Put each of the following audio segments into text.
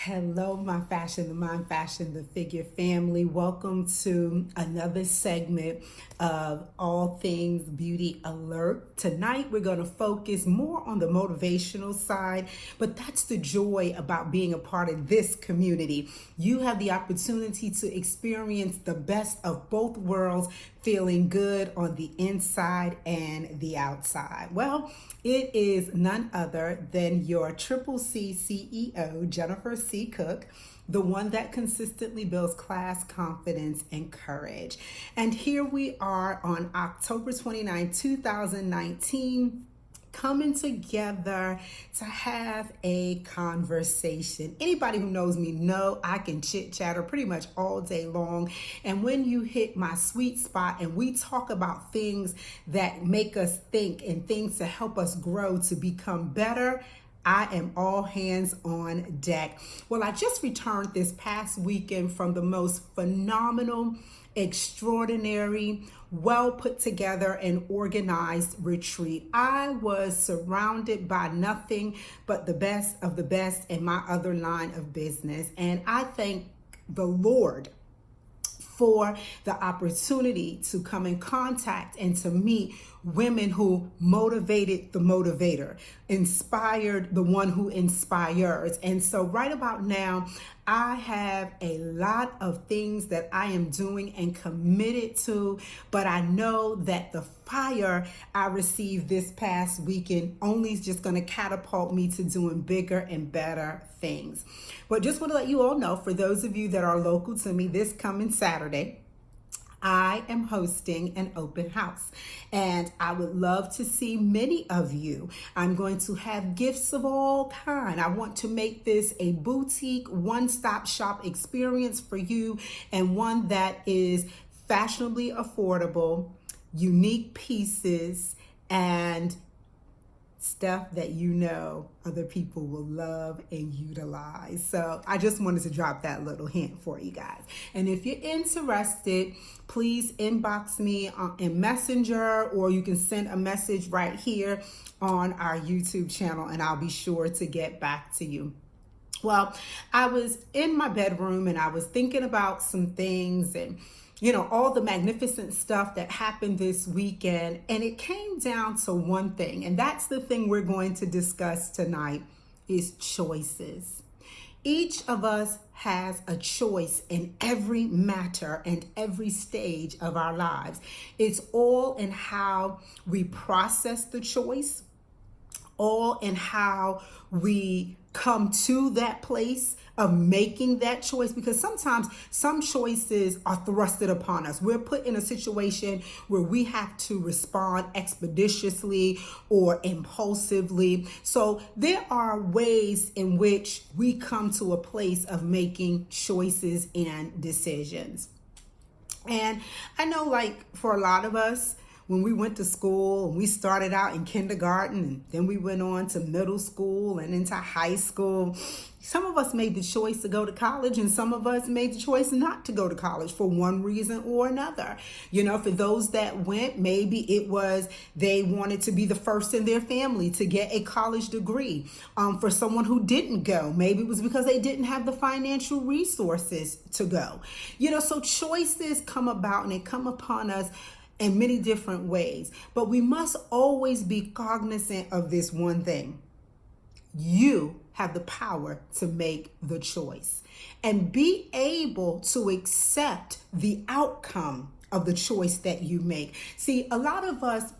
Hello, my fashion, the mind, fashion, the figure family. Welcome to another segment of All Things Beauty Alert. Tonight, we're going to focus more on the motivational side, but that's the joy about being a part of this community. You have the opportunity to experience the best of both worlds, feeling good on the inside and the outside. Well, it is none other than your Triple C CEO, Jennifer C. Cook, the one that consistently builds class, confidence, and courage. And here we are on October 29, 2019, coming together to have a conversation. Anybody who knows me know I can chit chatter pretty much all day long. And when you hit my sweet spot and we talk about things that make us think and things to help us grow to become better, I am all hands on deck. Well, I just returned this past weekend from the most phenomenal, extraordinary, well put together and organized retreat. I was surrounded by nothing but the best of the best in my other line of business. And I thank the Lord for the opportunity to come in contact and to meet women who motivated the motivator, inspired the one who inspires. And so right about now, I have a lot of things that I am doing and committed to, but I know that the fire I received this past weekend only is just going to catapult me to doing bigger and better things. But just want to let you all know, for those of you that are local to me, this coming Saturday, I am hosting an open house and I would love to see many of you. I'm going to have gifts of all kind. I want to make this a boutique one-stop shop experience for you, and one that is fashionably affordable, unique pieces, and stuff that you know other people will love and utilize. So I just wanted to drop that little hint for you guys. And if you're interested, please inbox me in Messenger, or you can send a message right here on our YouTube channel and I'll be sure to get back to you. Well, I was in my bedroom and I was thinking about some things and all the magnificent stuff that happened this weekend. And it came down to one thing, and that's the thing we're going to discuss tonight, is choices. Each of us has a choice in every matter and every stage of our lives. It's all in how we process the choice, all in how we come to that place of making that choice, because sometimes some choices are thrusted upon us. We're put in a situation where we have to respond expeditiously or impulsively. So there are ways in which we come to a place of making choices and decisions. And I know, like, for a lot of us, when we went to school and we started out in kindergarten and then we went on to middle school and into high school, some of us made the choice to go to college and some of us made the choice not to go to college for one reason or another. For those that went, maybe it was they wanted to be the first in their family to get a college degree. For someone who didn't go, maybe it was because they didn't have the financial resources to go. So choices come about and they come upon us in many different ways. But we must always be cognizant of this one thing. You have the power to make the choice and be able to accept the outcome of the choice that you make. See, a lot of us,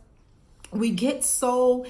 we get so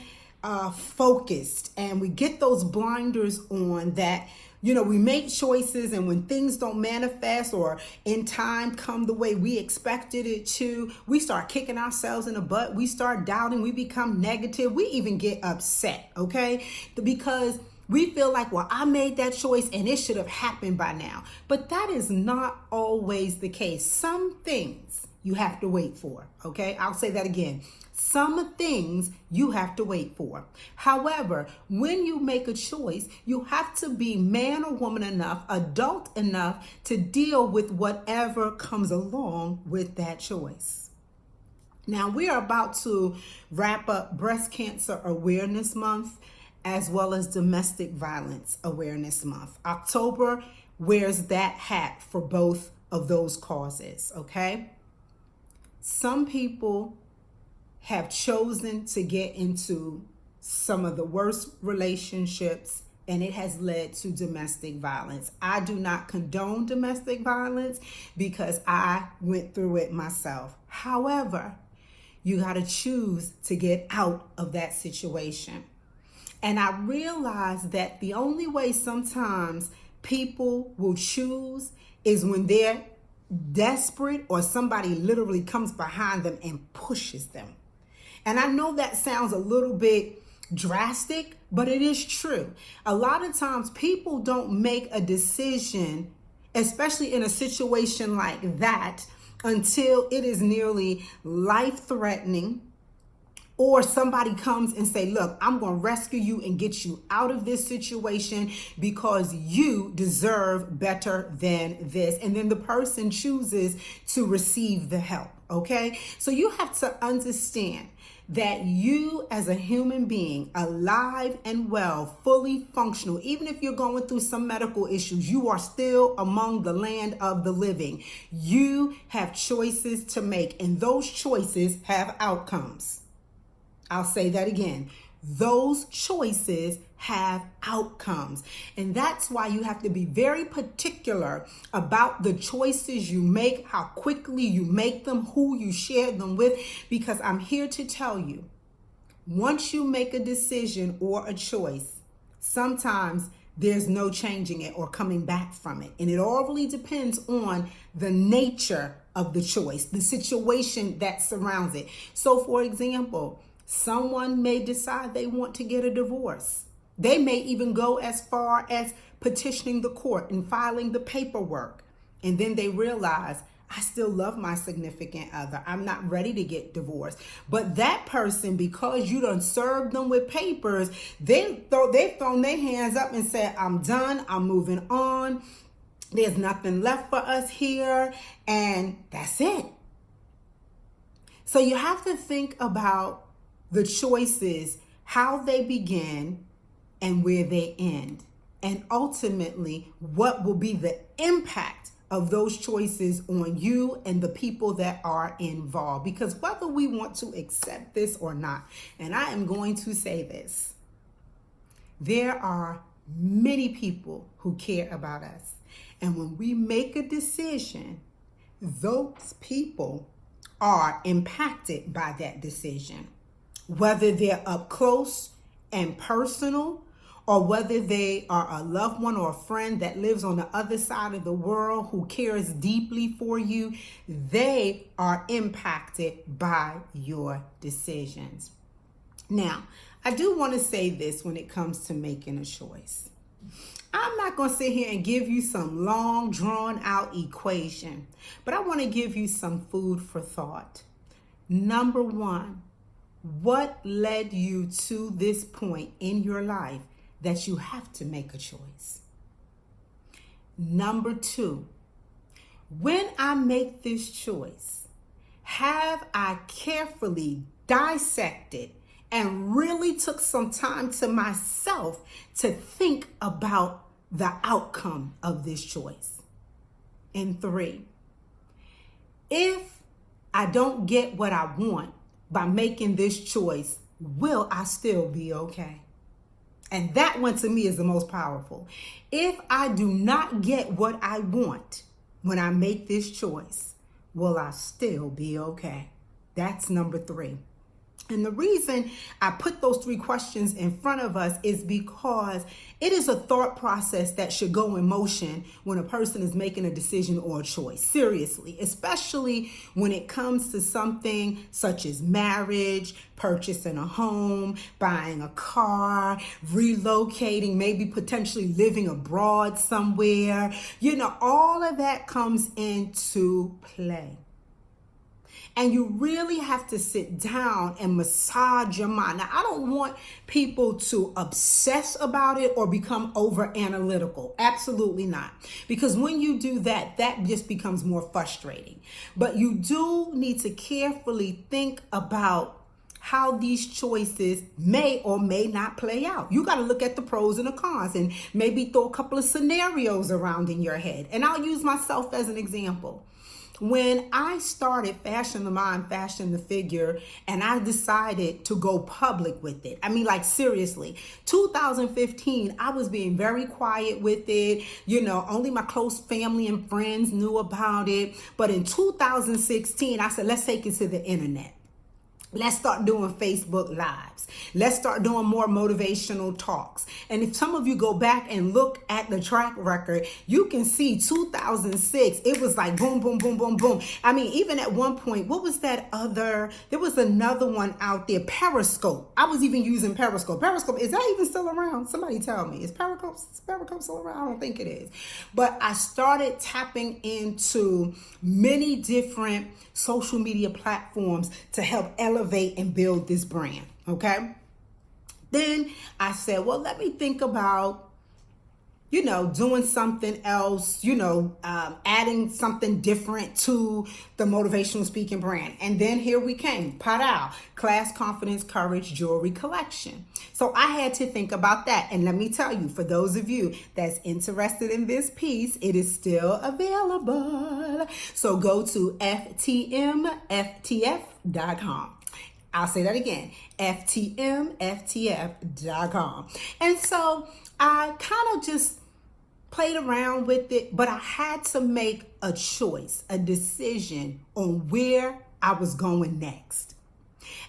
focused and we get those blinders on that. We make choices, and when things don't manifest or in time come the way we expected it to, we start kicking ourselves in the butt. We start doubting. We become negative. We even get upset, okay? Because we feel like, well, I made that choice and it should have happened by now. But that is not always the case. Some things you have to wait for, okay? I'll say that again. Some things you have to wait for. However, when you make a choice, you have to be man or woman enough, adult enough to deal with whatever comes along with that choice. Now, we are about to wrap up Breast Cancer Awareness Month. as well as Domestic Violence Awareness Month. October wears that hat for both of those causes, okay? Some people have chosen to get into some of the worst relationships, and it has led to domestic violence. I do not condone domestic violence because I went through it myself. However, you got to choose to get out of that situation. And I realize that the only way sometimes people will choose is when they're desperate or somebody literally comes behind them and pushes them. And I know that sounds a little bit drastic, but it is true. A lot of times people don't make a decision, especially in a situation like that, until it is nearly life-threatening, or somebody comes and say, look, I'm going to rescue you and get you out of this situation because you deserve better than this. And then the person chooses to receive the help, okay? So you have to understand that you as a human being, alive and well, fully functional, even if you're going through some medical issues, you are still among the land of the living. You have choices to make, and those choices have outcomes. I'll say that again. Those choices have outcomes. And that's why you have to be very particular about the choices you make, how quickly you make them, who you share them with, because I'm here to tell you, once you make a decision or a choice, sometimes there's no changing it or coming back from it. And it all really depends on the nature of the choice, the situation that surrounds it. So for example, someone may decide they want to get a divorce. They may even go as far as petitioning the court and filing the paperwork. And then they realize, I still love my significant other. I'm not ready to get divorced. But that person, because you done served them with papers, they've thrown their hands up and said, I'm done. I'm moving on. There's nothing left for us here. And that's it. So you have to think about the choices, how they begin and where they end. And ultimately, what will be the impact of those choices on you and the people that are involved. Because whether we want to accept this or not, and I am going to say this, there are many people who care about us. And when we make a decision, those people are impacted by that decision. Whether they're up close and personal, or whether they are a loved one or a friend that lives on the other side of the world who cares deeply for you, they are impacted by your decisions. Now, I do want to say this when it comes to making a choice. I'm not going to sit here and give you some long, drawn-out equation, but I want to give you some food for thought. Number one, what led you to this point in your life that you have to make a choice? Number two, when I make this choice, have I carefully dissected and really took some time to myself to think about the outcome of this choice? And three, if I don't get what I want by making this choice, will I still be okay? And that one to me is the most powerful. If I do not get what I want when I make this choice, will I still be okay? That's number three. And the reason I put those three questions in front of us is because it is a thought process that should go in motion when a person is making a decision or a choice. Seriously, especially when it comes to something such as marriage, purchasing a home, buying a car, relocating, maybe potentially living abroad somewhere. You know, all of that comes into play. And you really have to sit down and massage your mind. Now, I don't want people to obsess about it or become over analytical. Absolutely not. Because when you do that, that just becomes more frustrating. But you do need to carefully think about how these choices may or may not play out. You got to look at the pros and the cons and maybe throw a couple of scenarios around in your head. And I'll use myself as an example. When I started Fashion the Mind, Fashion the Figure, and I decided to go public with it. I mean, like seriously, 2015, I was being very quiet with it. You know, only my close family and friends knew about it. But in 2016, I said, let's take it to the internet. Let's start doing Facebook Lives. Let's start doing more motivational talks. And if some of you go back and look at the track record, you can see 2006, it was like boom, boom, boom, boom, boom. I mean, even at one point, what was that other, there was another one out there, Periscope. I was even using Periscope. Periscope, is that even still around? Somebody tell me, is Periscope still around? I don't think it is. But I started tapping into many different social media platforms to help elevate and build this brand, okay? Then I said, well, let me think about, doing something else, adding something different to the motivational speaking brand. And then here we came, Padal, Class Confidence Courage Jewelry Collection. So I had to think about that. And let me tell you, for those of you that's interested in this piece, it is still available. So go to ftmftf.com. I'll say that again, ftmftf.com. And so I kind of just played around with it, but I had to make a choice, a decision on where I was going next.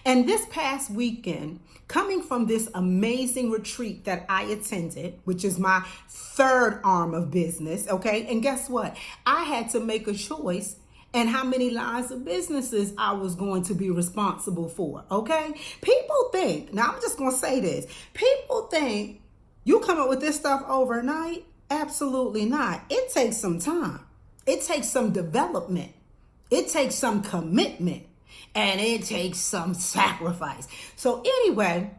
And this past weekend, coming from this amazing retreat that I attended, which is my third arm of business, okay? And guess what? I had to make a choice and how many lines of businesses I was going to be responsible for, okay? People think, now I'm just going to say this, people think you come up with this stuff overnight. Absolutely not. It takes some time. It takes some development. It takes some commitment. And it takes some sacrifice. So anyway,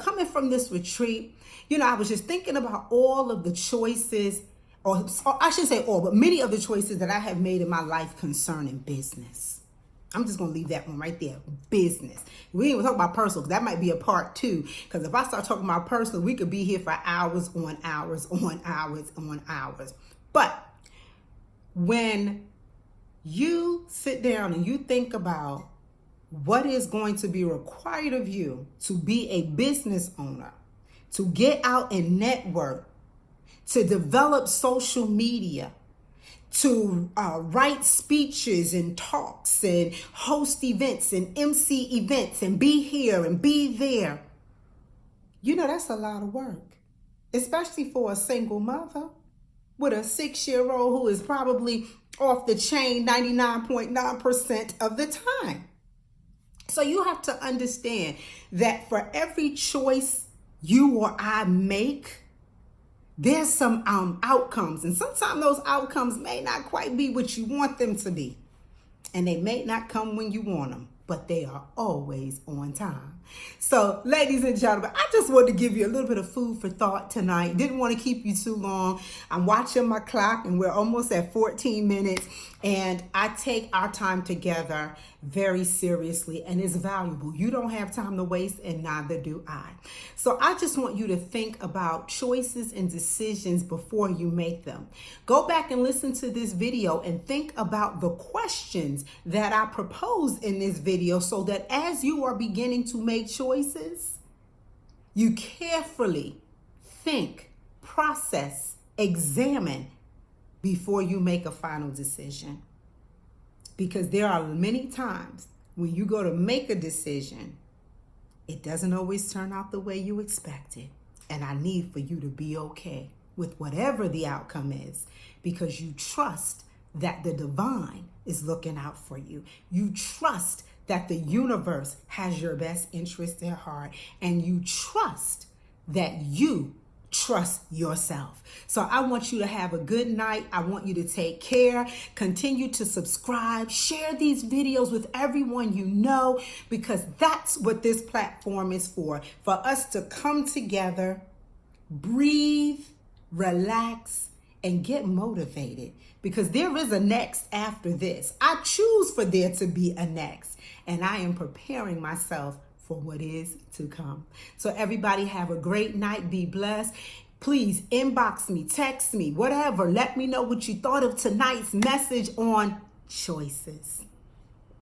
coming from this retreat, I was just thinking about all of the choices, or I shouldn't say all, but many of the choices that I have made in my life concerning business. I'm just going to leave that one right there. Business. We ain't even talk about personal, because that might be a part two. Because if I start talking about personal, we could be here for hours on hours on hours on hours. But when you sit down and you think about what is going to be required of you to be a business owner, to get out and network, to develop social media, to write speeches and talks and host events and MC events and be here and be there. That's a lot of work, especially for a single mother with a 6-year-old who is probably off the chain 99.9% of the time. So you have to understand that for every choice you or I make, there's some outcomes. And sometimes those outcomes may not quite be what you want them to be. And they may not come when you want them, but they are always on time. So, ladies and gentlemen, I just wanted to give you a little bit of food for thought tonight. Didn't want to keep you too long. I'm watching my clock and we're almost at 14 minutes. And I take our time together very seriously, and it's valuable. You don't have time to waste, and neither do I. So I just want you to think about choices and decisions before you make them. Go back and listen to this video and think about the questions that I proposed in this video, so that as you are beginning to make choices, you carefully think, process, examine before you make a final decision. Because there are many times when you go to make a decision, it doesn't always turn out the way you expected. And I need for you to be okay with whatever the outcome is, because you trust that the divine is looking out for you. You trust that the universe has your best interest at heart, and you trust that you trust yourself. So I want you to have a good night. I want you to take care. Continue to subscribe. Share these videos with everyone you know, because that's what this platform is for us to come together, breathe, relax, and get motivated, because there is a next after this. I choose for there to be a next. and I am preparing myself for what is to come. So everybody have a great night. Be blessed. Please inbox me, text me, whatever. Let me know what you thought of tonight's message on choices.